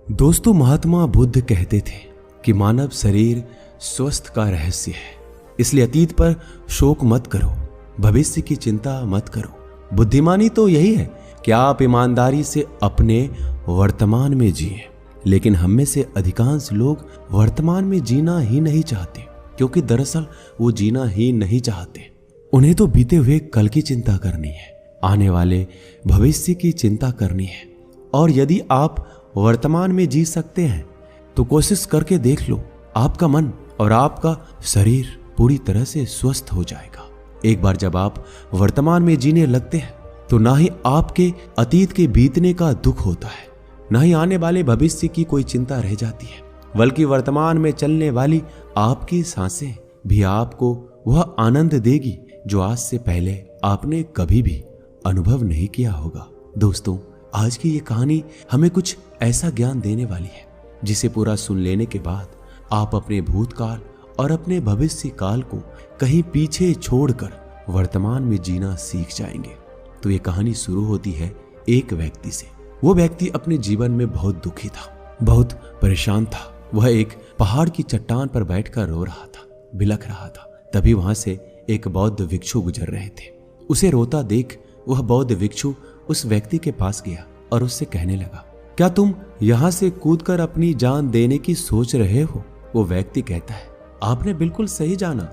दोस्तों, महात्मा बुद्ध कहते थे कि मानव शरीर स्वस्थ का रहस्य है। इसलिए अतीत पर शोक मत करो, भविष्य की चिंता मत करो। बुद्धिमानी तो यही है कि आप ईमानदारी से अपने वर्तमान में जिएं। लेकिन हम में से अधिकांश लोग वर्तमान में जीना ही नहीं चाहते, क्योंकि दरअसल वो जीना ही नहीं चाहते। उन्हें तो बीते हुए कल की चिंता करनी है, आने वाले भविष्य की चिंता करनी है। और यदि आप वर्तमान में जी सकते हैं तो कोशिश करके देख लो, आपका मन और आपका शरीर पूरी तरह से स्वस्थ हो जाएगा। एक बार जब आप वर्तमान में जीने लगते हैं तो ना ही आपके अतीत के बीतने का दुख होता है, ना ही आने वाले भविष्य की कोई चिंता रह जाती है, बल्कि वर्तमान में चलने वाली आपकी सांसें भी आपको वह आनंद देगी जो आज से पहले आपने कभी भी अनुभव नहीं किया होगा। दोस्तों, आज की ये कहानी हमें कुछ ऐसा ज्ञान देने वाली है जिसे पूरा सुन लेने के बाद आप अपने भूतकाल और अपने भविष्य काल को कहीं पीछे छोड़कर वर्तमान में जीना सीख जाएंगे। तो ये कहानी शुरू होती है एक व्यक्ति से। वो व्यक्ति अपने जीवन में बहुत दुखी था, बहुत परेशान था। वह एक पहाड़ की चट्टान पर बैठकर रो रहा था, बिलख रहा था। तभी वहां से एक बौद्ध भिक्षु गुजर रहे थे। उसे रोता देख वह बौद्ध भिक्षु उस व्यक्ति के पास गया और उससे कहने लगा, क्या तुम यहां से कूदकर अपनी जान देने की सोच रहे हो? वो व्यक्ति कहता है, आपने बिल्कुल सही जाना,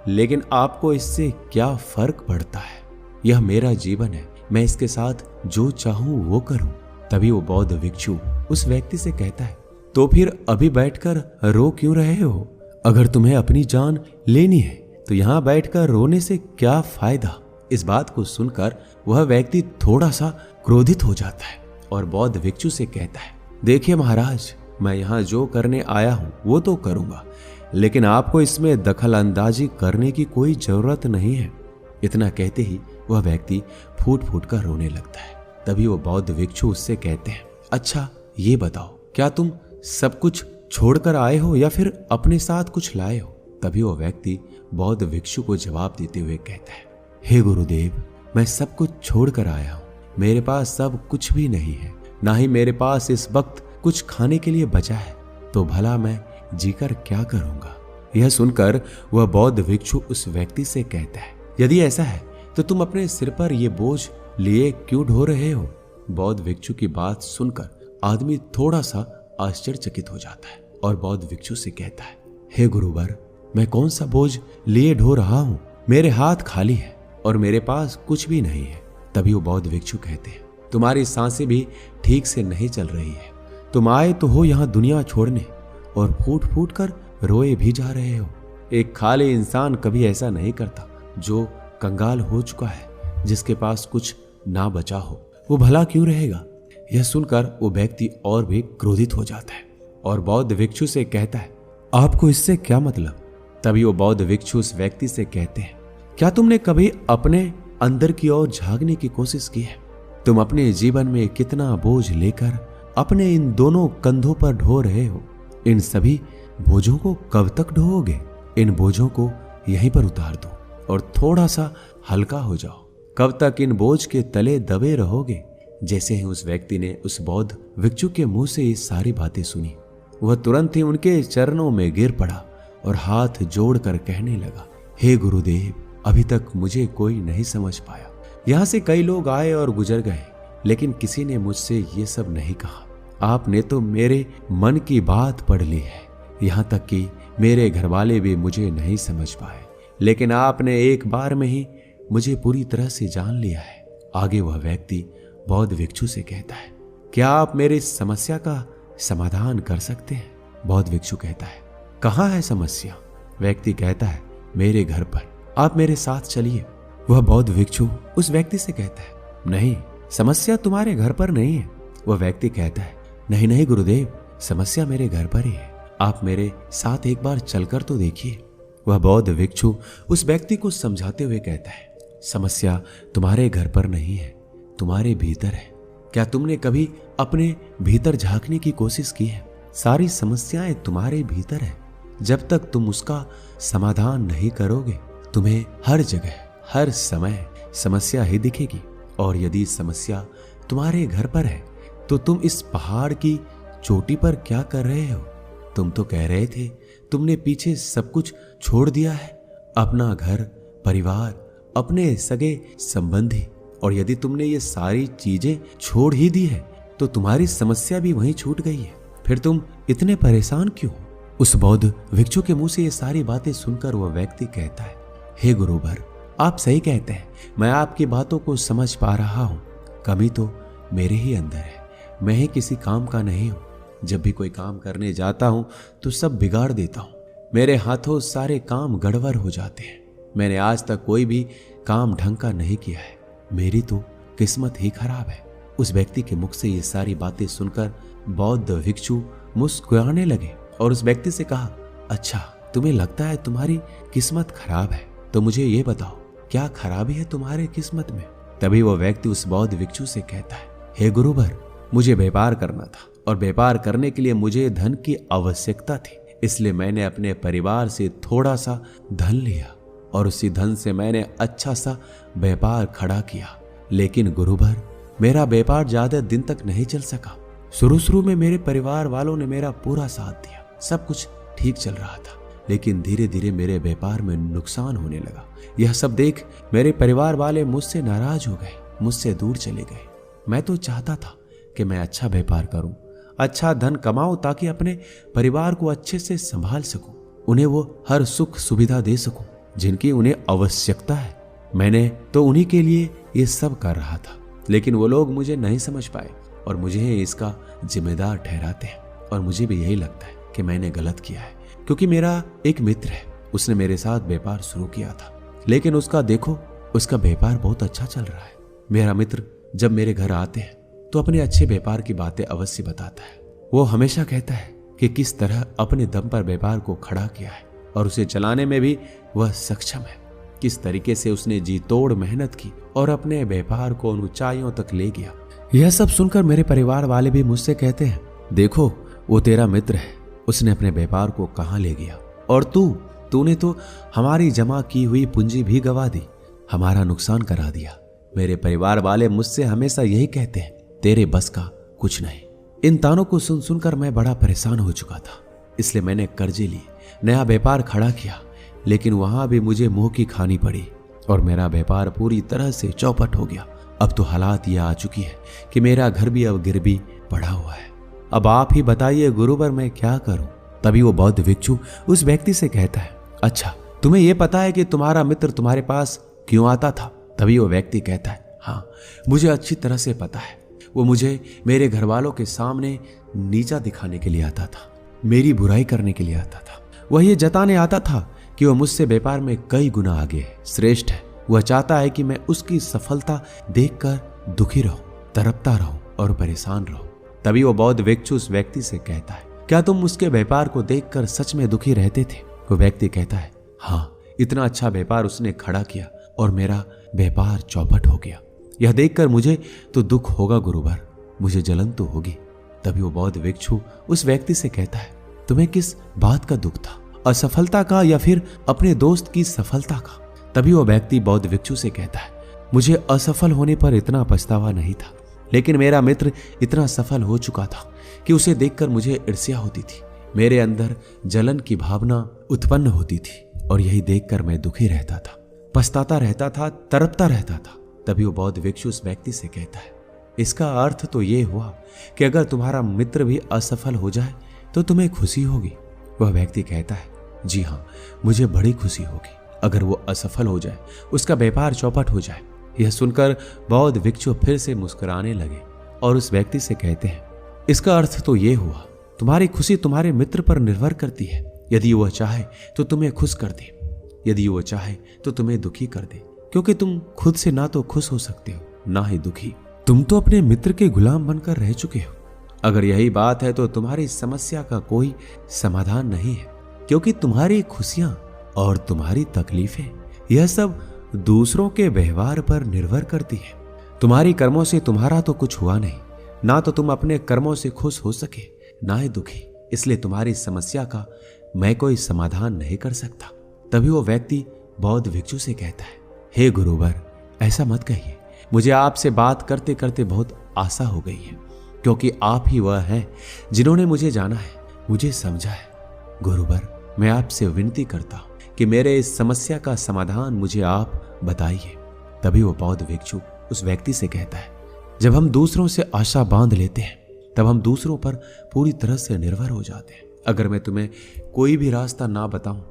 लेकिन आपको इससे क्या फर्क पड़ता है? यह मेरा जीवन है, मैं इसके साथ जो चाहूं वो करूं। तभी वो बौद्ध भिक्षु उस व्यक्ति से कहता है, तो फिर अभी बैठकर रो क्यों रहे हो? अगर तुम्हें अपनी जान लेनी है तो यहां बैठकर रोने से क्या फायदा? इस बात को सुनकर वह व्यक्ति थोड़ा सा क्रोधित हो जाता है और बौद्ध भिक्षु से कहता है, देखिए महाराज, मैं यहाँ जो करने आया हूँ वो तो करूँगा, लेकिन आपको इसमें दखल अंदाजी करने की कोई जरूरत नहीं है। इतना कहते ही वह व्यक्ति फूट फूट कर रोने लगता है। तभी वो बौद्ध भिक्षु उससे कहते हैं, अच्छा ये बताओ, क्या तुम सब कुछ छोड़कर आए हो या फिर अपने साथ कुछ लाए हो? तभी वो व्यक्ति बौद्ध भिक्षु को जवाब देते हुए कहता है, हे गुरुदेव, मैं सब कुछ छोड़कर आया हूँ। मेरे पास सब कुछ भी नहीं है, ना ही मेरे पास इस वक्त कुछ खाने के लिए बचा है, तो भला मैं जीकर क्या करूंगा? यह सुनकर वह बौद्ध भिक्षु उस व्यक्ति से कहता है, यदि ऐसा है तो तुम अपने सिर पर यह बोझ लिए क्यों ढो रहे हो? बौद्ध भिक्षु की बात सुनकर आदमी थोड़ा सा आश्चर्यचकित हो जाता है और बौद्ध भिक्षु से कहता है, हे गुरुवर, मैं कौन सा बोझ लिए ढो रहा हूँ? मेरे हाथ खाली है और मेरे पास कुछ भी नहीं है। तभी वो बौद्ध भिक्षु कहते हैं, तुम्हारी सांसें भी ठीक से नहीं चल रही है। तुम आए तो हो यहाँ दुनिया छोड़ने और फूट फूट कर रोए भी जा रहे हो। एक खाली इंसान कभी ऐसा नहीं करता जो कंगाल हो चुका है, जिसके पास कुछ ना बचा हो, वो भला क्यों रहेगा? यह सुनकर वो व्यक्ति और भी क्रोधित हो जाता है और बौद्ध भिक्षु से कहता है, आपको इससे क्या मतलब? तभी वो बौद्ध भिक्षु उस व्यक्ति से कहते हैं, क्या तुमने कभी अपने अंदर की ओर झांकने की कोशिश की है? तुम अपने जीवन में कितना बोझ लेकर अपने इन दोनों कंधों पर ढो रहे हो? इन सभी बोझों को कब तक ढोओगे? इन बोझों को यहीं पर उतार दो और थोड़ा सा हल्का हो जाओ। कब तक इन बोझ के तले दबे रहोगे? जैसे ही उस व्यक्ति ने उस बौद्ध भिक्षु के मुंह से ये सारी बातें सुनी, वह तुरंत ही उनके चरणों में गिर पड़ा और हाथ जोड़कर कहने लगा, हे गुरुदेव, अभी तक मुझे कोई नहीं समझ पाया। यहाँ से कई लोग आए और गुजर गए, लेकिन किसी ने मुझसे ये सब नहीं कहा। आपने तो मेरे मन की बात पढ़ ली है। यहाँ तक कि मेरे घर वाले भी मुझे नहीं समझ पाए, लेकिन आपने एक बार में ही मुझे पूरी तरह से जान लिया है। आगे वह व्यक्ति बौद्ध भिक्षु से कहता है, क्या आप मेरी समस्या का समाधान कर सकते हैं? बौद्ध भिक्षु कहता है, कहाँ है समस्या? व्यक्ति कहता है, मेरे घर पर, आप मेरे साथ चलिए। वह बौद्ध भिक्षु उस व्यक्ति से कहता है, नहीं, समस्या तुम्हारे घर पर नहीं है। वह व्यक्ति कहता है, नहीं नहीं गुरुदेव, समस्या मेरे घर पर ही है, आप मेरे साथ एक बार चलकर तो देखिए। वह बौद्ध भिक्षु उस व्यक्ति को समझाते हुए कहता है, समस्या तुम्हारे घर पर नहीं है, तुम्हारे भीतर है। क्या तुमने कभी अपने भीतर झांकने की कोशिश की है? सारी समस्याएं तुम्हारे भीतर है। जब तक तुम उसका समाधान नहीं करोगे, तुम्हें हर जगह हर समय समस्या ही दिखेगी। और यदि समस्या तुम्हारे घर पर है तो तुम इस पहाड़ की चोटी पर क्या कर रहे हो? तुम तो कह रहे थे तुमने पीछे सब कुछ छोड़ दिया है, अपना घर, परिवार, अपने सगे संबंधी। और यदि तुमने ये सारी चीजें छोड़ ही दी है तो तुम्हारी समस्या भी वहीं छूट गई है। फिर तुम इतने परेशान क्यों? उस बौद्ध भिक्षु के मुंह से ये सारी बातें सुनकर वह व्यक्ति कहता है, हे गुरुवर, आप सही कहते हैं, मैं आपकी बातों को समझ पा रहा हूं। कमी तो मेरे ही अंदर है, मैं ही किसी काम का नहीं हूं। जब भी कोई काम करने जाता हूं तो सब बिगाड़ देता हूं। मेरे हाथों सारे काम गड़बड़ हो जाते हैं। मैंने आज तक कोई भी काम ढंग का नहीं किया है। मेरी तो किस्मत ही खराब है। उस व्यक्ति के मुख से ये सारी बातें सुनकर बौद्ध भिक्षु मुस्कुराने लगे और उस व्यक्ति से कहा, अच्छा, तुम्हें लगता है तुम्हारी किस्मत खराब है, तो मुझे ये बताओ क्या खराबी है तुम्हारे किस्मत में? तभी वो व्यक्ति उस बौद्ध भिक्षु से कहता है, हे गुरुवर, मुझे व्यापार करना था और व्यापार करने के लिए मुझे धन की आवश्यकता थी, इसलिए मैंने अपने परिवार से थोड़ा सा धन लिया और उसी धन से मैंने अच्छा सा व्यापार खड़ा किया। लेकिन गुरुवर, मेरा व्यापार ज्यादा दिन तक नहीं चल सका। शुरू में मेरे परिवार वालों ने मेरा पूरा साथ दिया, सब कुछ ठीक चल रहा था, लेकिन धीरे धीरे मेरे व्यापार में नुकसान होने लगा। यह सब देख मेरे परिवार वाले मुझसे नाराज हो गए, मुझसे दूर चले गए। मैं तो चाहता था कि मैं अच्छा व्यापार करूं, अच्छा धन कमाऊं, ताकि अपने परिवार को अच्छे से संभाल सकूं, उन्हें वो हर सुख सुविधा दे सकूं जिनकी उन्हें आवश्यकता है। मैंने तो उन्हीं के लिए ये सब कर रहा था, लेकिन वो लोग मुझे नहीं समझ पाए और मुझे इसका जिम्मेदार ठहराते हैं। और मुझे भी यही लगता है कि मैंने गलत किया है, क्योंकि मेरा एक मित्र है, उसने मेरे साथ व्यापार शुरू किया था, लेकिन उसका देखो, उसका व्यापार बहुत अच्छा चल रहा है। मेरा मित्र जब मेरे घर आते हैं तो अपने अच्छे व्यापार की बातें अवश्य बताता है। वो हमेशा कहता है कि किस तरह अपने दम पर व्यापार को खड़ा किया है और उसे चलाने में भी वह सक्षम है, किस तरीके से उसने जी तोड़ मेहनत की और अपने व्यापार को उन ऊंचाइयों तक ले गया। यह सब सुनकर मेरे परिवार वाले भी मुझसे कहते हैं, देखो, वो तेरा मित्र है, उसने अपने व्यापार को कहां ले गया, और तूने तो हमारी जमा की हुई पूंजी भी गवा दी, हमारा नुकसान करा दिया। मेरे परिवार वाले मुझसे हमेशा यही कहते हैं, तेरे बस का कुछ नहीं। इन तानों को सुन सुनकर मैं बड़ा परेशान हो चुका था, इसलिए मैंने कर्जे लिए, नया व्यापार खड़ा किया, लेकिन वहां भी मुझे मुंह की खानी पड़ी और मेरा व्यापार पूरी तरह से चौपट हो गया। अब तो हालात यह आ चुकी है कि मेरा घर भी अब गिरवी पड़ा हुआ है। अब आप ही बताइए गुरुवर, मैं क्या करूं? तभी वो बौद्ध भिक्षु उस व्यक्ति से कहता है, अच्छा, तुम्हें यह पता है कि तुम्हारा मित्र तुम्हारे पास क्यों आता था? तभी वो व्यक्ति कहता है, हाँ, मुझे अच्छी तरह से पता है। वो मुझे मेरे घर वालों के सामने नीचा दिखाने के लिए आता था, मेरी बुराई करने के लिए आता था। वह ये जताने आता था कि वह मुझसे व्यापार में कई गुना आगे है, श्रेष्ठ है। वह चाहता है कि मैं उसकी सफलता देखकर दुखी रहूं, तड़पता रहूं और परेशान रहूं। तभी वो बौद्ध भिक्षु उस व्यक्ति से कहता है, क्या तुम उसके व्यापार को देखकर सच में दुखी रहते थे? वो व्यक्ति कहता है, हाँ, इतना अच्छा व्यापार उसने खड़ा किया और मेरा व्यापार चौपट हो गया। यह देखकर मुझे तो दुख होगा गुरुवर, मुझे जलन तो होगी। तभी वो बौद्ध भिक्षु उस व्यक्ति से कहता है, तुम्हें किस बात का दुख था, असफलता का या फिर अपने दोस्त की सफलता का? तभी वो व्यक्ति बौद्ध भिक्षु से कहता है, मुझे असफल होने पर इतना पछतावा नहीं था, लेकिन मेरा मित्र इतना सफल हो चुका था कि उसे देखकर मुझे ईर्ष्या होती थी, मेरे अंदर जलन की भावना उत्पन्न होती थी और यही देखकर मैं दुखी रहता था, पछताता रहता था, तड़पता रहता था। तभी वो बौद्ध भिक्षु उस व्यक्ति से कहता है, इसका अर्थ तो ये हुआ कि अगर तुम्हारा मित्र भी असफल हो जाए तो तुम्हें खुशी होगी? वह व्यक्ति कहता है, जी हाँ, मुझे बड़ी खुशी होगी अगर वो असफल हो जाए, उसका व्यापार चौपट हो जाए। यह सुनकर बौद्ध भिक्षु फिर से मुस्कुराने लगे और उस व्यक्ति से कहते हैं, इसका अर्थ तो ये हुआ, तुम्हारी खुशी तुम्हारे मित्र पर निर्भर करती है। यदि वह चाहे तो तुम्हें खुश कर दे, यदि वह चाहे तो तुम्हें दुखी कर दे, क्योंकि तुम खुद से ना तो खुश हो सकते हो ना ही दुखी। तुम तो अपने मित्र के गुलाम बनकर रह चुके हो। अगर यही बात है तो तुम्हारी समस्या का कोई समाधान नहीं है, क्योंकि तुम्हारी खुशियां और तुम्हारी तकलीफें यह सब दूसरों के व्यवहार पर निर्भर करती है। तुम्हारी कर्मों से तुम्हारा तो कुछ हुआ नहीं, ना तो तुम अपने कर्मों से खुश हो सके ना ही दुखी, इसलिए तुम्हारी समस्या का मैं कोई समाधान नहीं कर सकता। तभी वो व्यक्ति बौद्ध भिक्षु से कहता है, हे गुरुवर, ऐसा मत कहिए, मुझे आपसे बात करते करते बहुत आशा हो गई है, क्योंकि आप ही वह हैं जिन्होंने मुझे जाना है, मुझे समझा है। गुरुवर, मैं आपसे विनती करता हूं कि मेरे इस समस्या का समाधान मुझे आप बताइए। तभी वो बौद्ध भिक्षु उस व्यक्ति से कहता है, जब हम दूसरों से आशा बांध लेते हैं तब हम दूसरों पर पूरी तरह से निर्भर हो जाते हैं। अगर मैं तुम्हें कोई भी रास्ता ना बताऊं,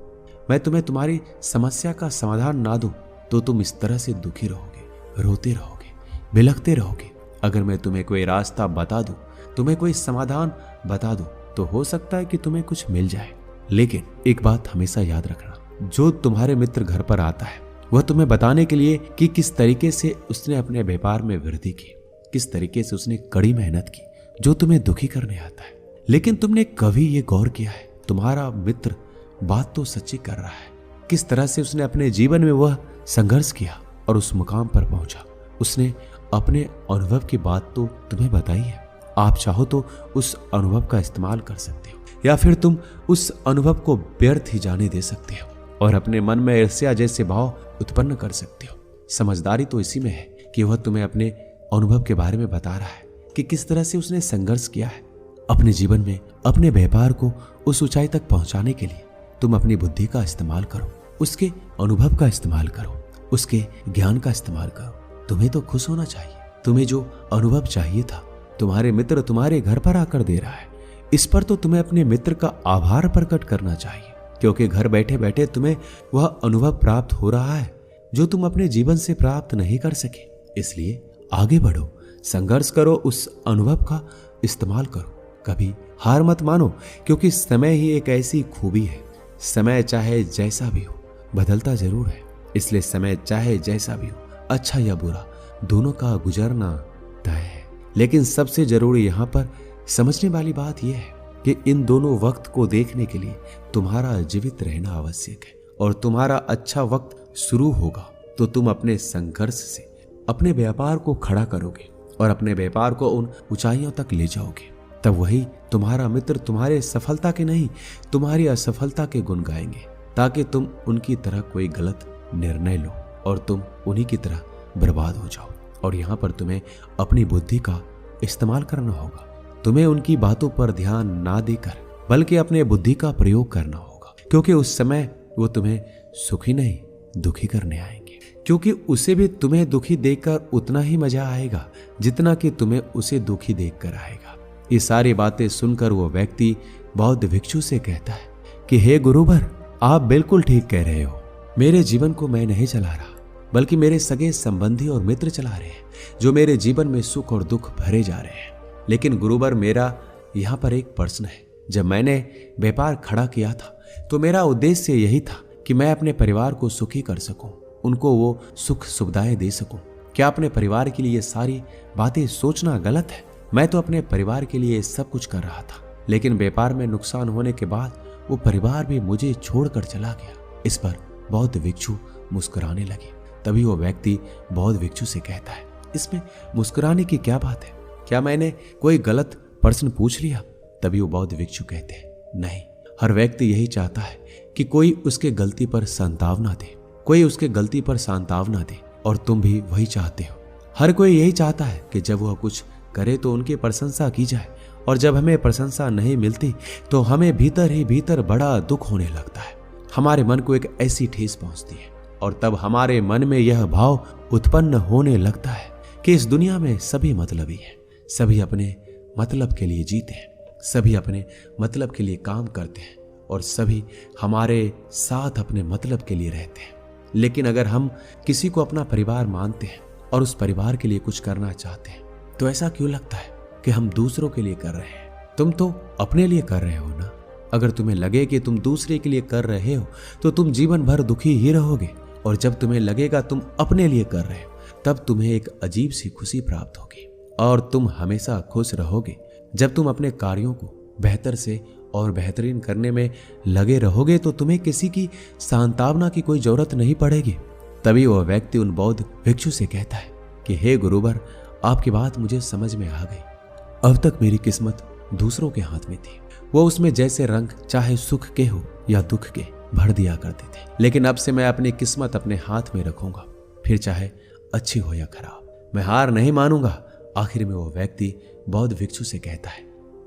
मैं तुम्हें तुम्हारी समस्या का समाधान ना दूं, तो तुम इस तरह से दुखी रहोगे, रोते रहोगे, बिलखते रहोगे। अगर मैं तुम्हें कोई रास्ता बता दूं, तुम्हें कोई समाधान बता दूं, तो हो सकता है कि तुम्हें कुछ मिल जाए। लेकिन एक बात हमेशा याद रखना, जो तुम्हारे मित्र घर पर आता है वह तुम्हें बताने के लिए कि किस तरीके से उसने अपने व्यापार में वृद्धि की, किस तरीके से उसने कड़ी मेहनत की, जो तुम्हें दुखी करने आता है। लेकिन तुमने कभी ये गौर किया है, तुम्हारा मित्र बात तो सच्ची कर रहा है, किस तरह से उसने अपने जीवन में वह संघर्ष किया और उस मुकाम पर पहुंचा। उसने अपने अनुभव की बात तो तुम्हें बताई है। आप चाहो तो उस अनुभव का इस्तेमाल कर सकते हो, या फिर तुम उस अनुभव को व्यर्थ ही जाने दे सकते हो और अपने मन में ईर्ष्या जैसे भाव उत्पन्न कर सकते हो। समझदारी तो इसी में है कि वह तुम्हें अपने अनुभव के बारे में बता रहा है कि किस तरह से उसने संघर्ष किया है अपने जीवन में। अपने व्यापार को उस ऊंचाई तक पहुंचाने के लिए तुम अपनी बुद्धि का इस्तेमाल करो, उसके अनुभव का इस्तेमाल करो, उसके ज्ञान का इस्तेमाल करो। तुम्हें तो खुश होना चाहिए। तुम्हें जो अनुभव चाहिए था तुम्हारे मित्र तुम्हारे घर पर आकर दे रहा है। इस पर तो तुम्हें अपने मित्र का आभार प्रकट करना चाहिए, क्योंकि घर बैठे बैठे तुम्हें वह अनुभव प्राप्त हो रहा है जो तुम अपने जीवन से प्राप्त नहीं कर सके। इसलिए आगे बढ़ो, संघर्ष करो, उस अनुभव का इस्तेमाल करो। कभी हार मत मानो, क्योंकि समय ही एक ऐसी खूबी है, समय चाहे जैसा भी हो बदलता जरूर है। इसलिए समय चाहे जैसा भी हो, अच्छा या बुरा, दोनों का गुजरना तय है। लेकिन सबसे जरूरी यहाँ पर समझने वाली बात यह है कि इन दोनों वक्त को देखने के लिए तुम्हारा जीवित रहना आवश्यक है। और तुम्हारा अच्छा वक्त शुरू होगा तो तुम अपने संघर्ष से अपने व्यापार को खड़ा करोगे और अपने व्यापार को उन ऊंचाइयों तक ले जाओगे। तब वही तुम्हारा मित्र तुम्हारे सफलता के नहीं, तुम्हारी असफलता के गुण गाएंगे, ताकि तुम उनकी तरह कोई गलत निर्णय लो और तुम उन्हीं की तरह बर्बाद हो जाओ। और यहाँ पर तुम्हें अपनी बुद्धि का इस्तेमाल करना होगा। तुम्हें उनकी बातों पर ध्यान ना देकर बल्कि अपने बुद्धि का प्रयोग करना होगा, क्योंकि उस समय वो तुम्हें सुखी नहीं दुखी करने आएंगे। क्योंकि उसे भी तुम्हें दुखी देखकर उतना ही मजा आएगा जितना कि तुम्हें उसे दुखी देखकर आएगा। ये सारी बातें सुनकर वो व्यक्ति बौद्ध भिक्षु से कहता है कि हे गुरुवर, आप बिल्कुल ठीक कह रहे हो। मेरे जीवन को मैं नहीं चला रहा, बल्कि मेरे सगे संबंधी और मित्र चला रहे हैं, जो मेरे जीवन में सुख और दुख भरे जा रहे हैं। लेकिन गुरुवर, मेरा यहाँ पर एक प्रश्न है। जब मैंने व्यापार खड़ा किया था तो मेरा उद्देश्य यही था कि मैं अपने परिवार को सुखी कर सकूं, उनको वो सुख सुविधाएं दे सकूं। क्या अपने परिवार के लिए ये सारी बातें सोचना गलत है? मैं तो अपने परिवार के लिए सब कुछ कर रहा था, लेकिन व्यापार में नुकसान होने के बाद वो परिवार भी मुझे छोड़कर चला गया। इस पर बौद्ध भिक्षु मुस्कुराने लगे। तभी वो व्यक्ति बौद्ध भिक्षु से कहता है, इसमें मुस्कुराने की क्या बात है? क्या मैंने कोई गलत प्रश्न पूछ लिया? तभी वो बौद्ध भिक्षु कहते हैं, नहीं, हर व्यक्ति यही चाहता है कि कोई उसके गलती पर सांत्वना दे, कोई उसके गलती पर सांत्वना दे, और तुम भी वही चाहते हो। हर कोई यही चाहता है कि जब वह कुछ करे तो उनकी प्रशंसा की जाए, और जब हमें प्रशंसा नहीं मिलती तो हमें भीतर ही भीतर बड़ा दुख होने लगता है। हमारे मन को एक ऐसी ठेस पहुंचती है, और तब हमारे मन में यह भाव उत्पन्न होने लगता है कि इस दुनिया में सभी मतलबी हैं, सभी अपने मतलब के लिए जीते हैं, सभी अपने मतलब के लिए काम करते हैं, और सभी हमारे साथ अपने मतलब के लिए रहते हैं। लेकिन अगर हम किसी को अपना परिवार मानते हैं और उस परिवार के लिए कुछ करना चाहते हैं, तो ऐसा क्यों लगता है कि हम दूसरों के लिए कर रहे हैं? तुम तो अपने लिए कर रहे हो ना। अगर तुम्हें लगे कि तुम दूसरे के लिए कर रहे हो तो तुम जीवन भर दुखी ही रहोगे, और जब तुम्हें लगेगा तुम अपने लिए कर रहे हो, तब तुम्हें एक अजीब सी खुशी प्राप्त होगी, और तुम हमेशा खुश रहोगे। जब तुम अपने कार्यों को बेहतर से और बेहतरीन करने में लगे रहोगे तो तुम्हें किसी की सांत्वना की कोई जरूरत नहीं पड़ेगी। तभी वह व्यक्ति उन बौद्ध भिक्षु से कहता है कि हे गुरुवर, आपकी बात मुझे समझ में आ गई। अब तक मेरी किस्मत दूसरों के हाथ में थी, वो उसमें जैसे रंग चाहे सुख के हो या दुख के भर दिया करते थे। लेकिन अब से मैं अपनी किस्मत अपने हाथ में रखूंगा, फिर चाहे अच्छी हो या खराब। मैं हार नहीं मानूंगा आखिर में वो व्यक्ति बौद्ध भिक्षु से कहता है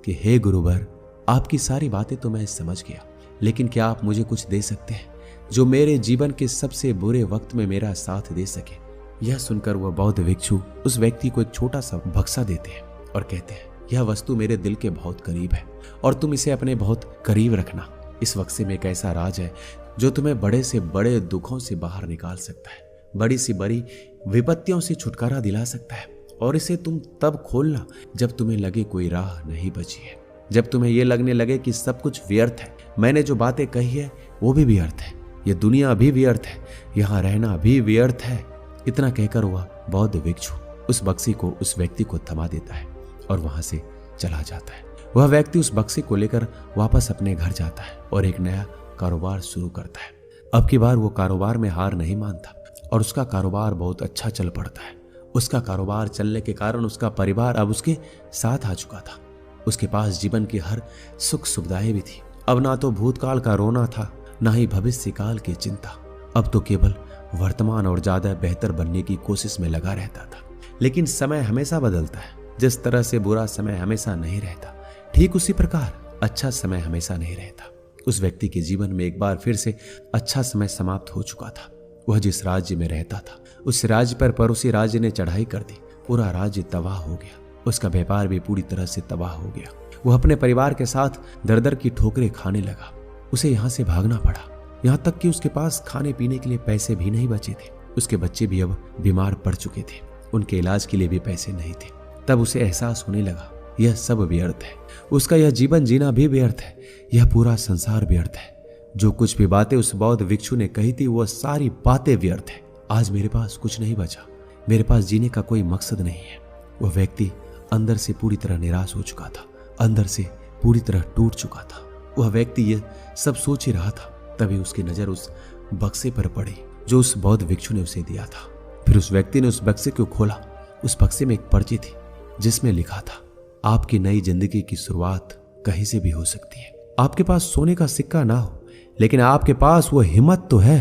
कि हे गुरुवर, आपकी सारी बातें तो मैं समझ गया, लेकिन क्या आप मुझे कुछ दे सकते हैं जो मेरे जीवन के सबसे बुरे वक्त में मेरा साथ दे सके। यह सुनकर वह बौद्ध भिक्षु उस व्यक्ति को एक छोटा सा बक्सा देते हैं और कहते हैं, यह वस्तु मेरे दिल के बहुत करीब है और तुम इसे अपने बहुत करीब रखना। इस बक्से में एक ऐसा राज है जो तुम्हें बड़े से बड़े दुखों से बाहर निकाल सकता है, बड़ी सी बड़ी विपत्तियों से छुटकारा दिला सकता है। और इसे तुम तब खोलना जब तुम्हें लगे कोई राह नहीं बची है, जब तुम्हें यह लगने लगे कि सब कुछ व्यर्थ है, मैंने जो बातें कही है वो भी व्यर्थ है, यह दुनिया भी व्यर्थ है, यहाँ रहना भी व्यर्थ है। इतना कहकर वह बौद्ध भिक्षु उस बक्से को उस व्यक्ति को थमा देता है और वहां से चला जाता है। वह व्यक्ति उस बक्से को लेकर वापस अपने घर जाता है और एक नया कारोबार शुरू करता है। अब की बार वो कारोबार में हार नहीं मानता और उसका कारोबार बहुत अच्छा चल पड़ता है। उसका कारोबार चलने के कारण उसका परिवार अब उसके साथ आ चुका था। उसके पास जीवन की हर सुख सुविधाएं भी थी। अब ना तो भूतकाल का रोना था, ना ही भविष्य काल की चिंता। अब तो केवल वर्तमान और ज्यादा बेहतर बनने की कोशिश में लगा रहता था। लेकिन समय हमेशा बदलता है। जिस तरह से बुरा समय हमेशा नहीं रहता, ठीक उसी प्रकार अच्छा समय हमेशा नहीं रहता। उस व्यक्ति के जीवन में एक बार फिर से अच्छा समय समाप्त हो चुका था। वह जिस राज्य में रहता था उस राज्य पर पड़ोसी राज्य ने चढ़ाई कर दी। पूरा राज्य तबाह हो गया। उसका व्यापार भी पूरी तरह से तबाह हो गया। वह अपने परिवार के साथ दर दर की ठोकरें खाने लगा। उसे यहाँ से भागना पड़ा, यहाँ तक कि उसके पास खाने पीने के लिए पैसे भी नहीं बचे थे। उसके बच्चे भी अब बीमार पड़ चुके थे, उनके इलाज के लिए भी पैसे नहीं थे। तब उसे एहसास होने लगा यह सब व्यर्थ है, उसका यह जीवन जीना भी व्यर्थ है, यह पूरा संसार व्यर्थ है। जो कुछ भी बातें उस बौद्ध भिक्षु ने कही थी वह सारी बातें व्यर्थ है। आज मेरे पास कुछ नहीं बचा, मेरे पास जीने का कोई मकसद नहीं है। वह व्यक्ति अंदर से पूरी तरह निराश हो चुका था, अंदर से पूरी तरह टूट चुका था। वह व्यक्ति यह सब सोच ही रहा था, तभी उसकी नजर उस बक्से पर पड़ी जो उस बौद्ध भिक्षु ने उसे दिया था। फिर उस व्यक्ति ने उस बक्से को खोला। उस बक्से में एक पर्ची थी जिसमें लिखा था, आपकी नई जिंदगी की शुरुआत कहीं से भी हो सकती है। आपके पास सोने का सिक्का ना हो, लेकिन आपके पास वो हिम्मत तो है,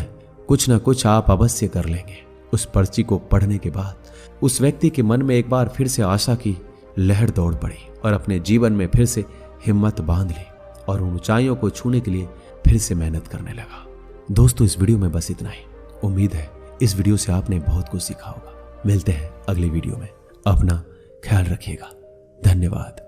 कुछ ना कुछ आप अवश्य कर लेंगे। उस पर्ची को पढ़ने के बाद उस व्यक्ति के मन में एक बार फिर से आशा की लहर दौड़ पड़ी और अपने जीवन में फिर से हिम्मत बांध ली और उन ऊंचाइयों को छूने के लिए फिर से मेहनत करने लगा। दोस्तों, इस वीडियो में बस इतना ही। उम्मीद है इस वीडियो से आपने बहुत कुछ सीखा होगा। मिलते हैं अगली वीडियो में। अपना ख्याल रखिएगा। धन्यवाद।